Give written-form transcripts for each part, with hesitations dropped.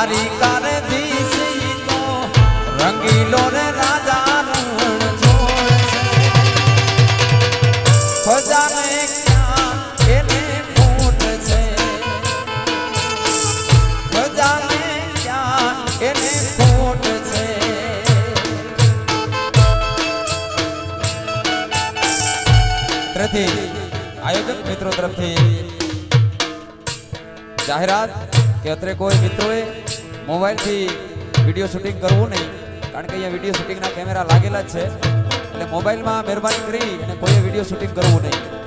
દ્વારિકા રે દીશ તો રંગીલો રે રાજા રણ છોડ છે ખજાને ક્યાં એને ખોટ છે ખજાને ક્યાં એને ખોટ છે તરફથી આયોજક મિત્રો તરફથી જાહેરાત કે અત્રે કોઈ મિત્રોએ મોબાઈલથી વિડીયો શૂટિંગ કરવું નહીં કારણ કે અહીંયા વિડીયો શૂટિંગના કેમેરા લાગેલા જ છે એટલે મોબાઈલમાં મહેરબાની કરી અને કોઈએ વિડીયો શૂટિંગ કરવું નહીં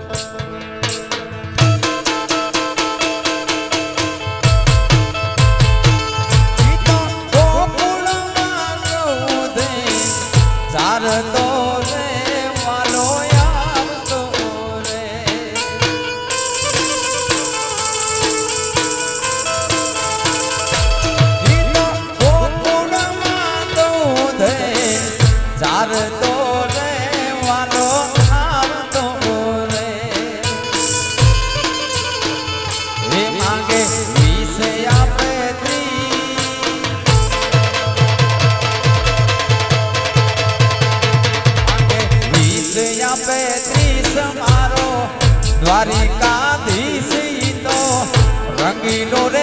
દ્વારિકાધીશ તો રંગીલો રે